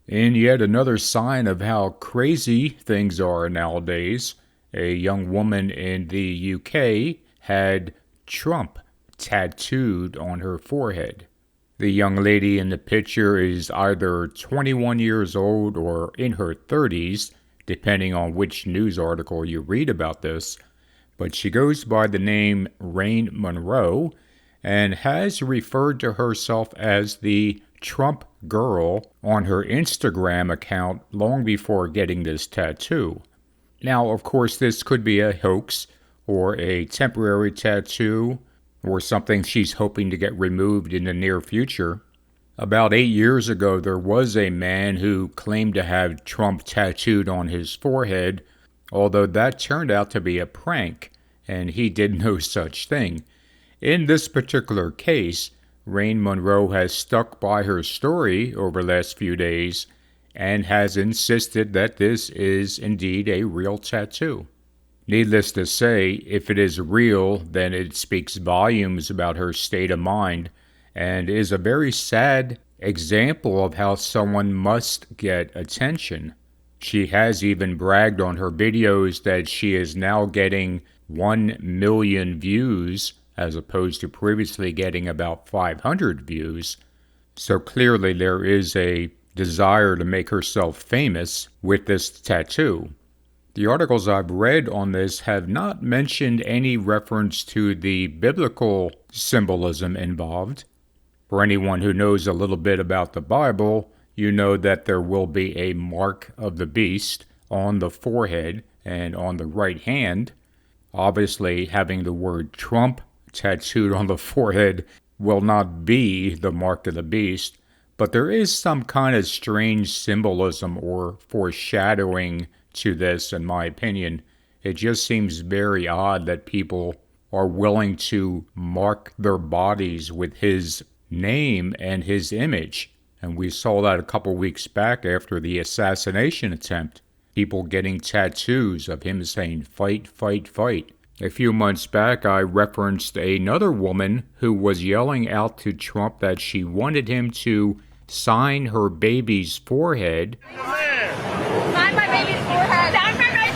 In yet another sign of how crazy things are nowadays, a young woman in the UK had Trump tattooed on her forehead. The young lady in the picture is either 21 years old or in her 30s, depending on which news article you read about this, but she goes by the name Rain Monroe and has referred to herself as the Trump girl on her Instagram account long before getting this tattoo. Now, of course, this could be a hoax or a temporary tattoo or something she's hoping to get removed in the near future. About 8 years ago, there was a man who claimed to have Trump tattooed on his forehead, although that turned out to be a prank, and he did no such thing. In this particular case, Rain Monroe has stuck by her story over the last few days and has insisted that this is indeed a real tattoo. Needless to say, if it is real, then it speaks volumes about her state of mind and is a very sad example of how someone must get attention. She has even bragged on her videos that she is now getting 1 million views as opposed to previously getting about 500 views. So clearly there is a desire to make herself famous with this tattoo. The articles I've read on this have not mentioned any reference to the biblical symbolism involved. For anyone who knows a little bit about the Bible, you know that there will be a mark of the beast on the forehead and on the right hand. Obviously, having the word Trump tattooed on the forehead will not be the mark of the beast, but there is some kind of strange symbolism or foreshadowing to this, in my opinion. It just seems very odd that people are willing to mark their bodies with his name and his image. And we saw that a couple weeks back after the assassination attempt. People getting tattoos of him saying, "Fight, fight, fight." A few months back, I referenced another woman who was yelling out to Trump that she wanted him to sign her baby's forehead. Sign my baby's forehead. Sign my baby's.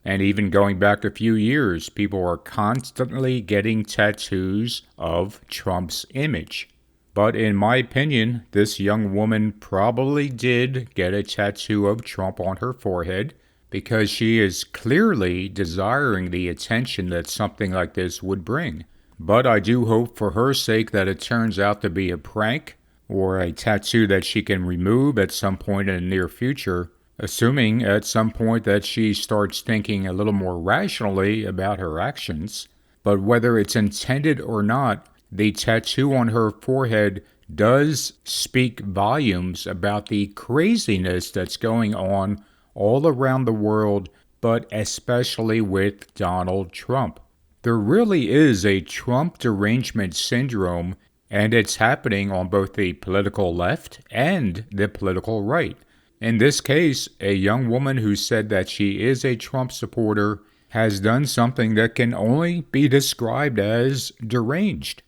And even going back a few years, people are constantly getting tattoos of Trump's image. But in my opinion, this young woman probably did get a tattoo of Trump on her forehead because she is clearly desiring the attention that something like this would bring. But I do hope for her sake that it turns out to be a prank or a tattoo that she can remove at some point in the near future, assuming at some point that she starts thinking a little more rationally about her actions. But whether it's intended or not, the tattoo on her forehead does speak volumes about the craziness that's going on all around the world, but especially with Donald Trump. There really is a Trump derangement syndrome, and it's happening on both the political left and the political right. In this case, a young woman who said that she is a Trump supporter has done something that can only be described as deranged.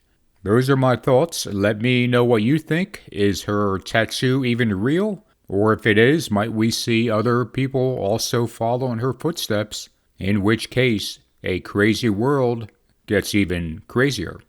Those are my thoughts. Let me know what you think. Is her tattoo even real? Or if it is, might we see other people also follow in her footsteps? In which case, a crazy world gets even crazier.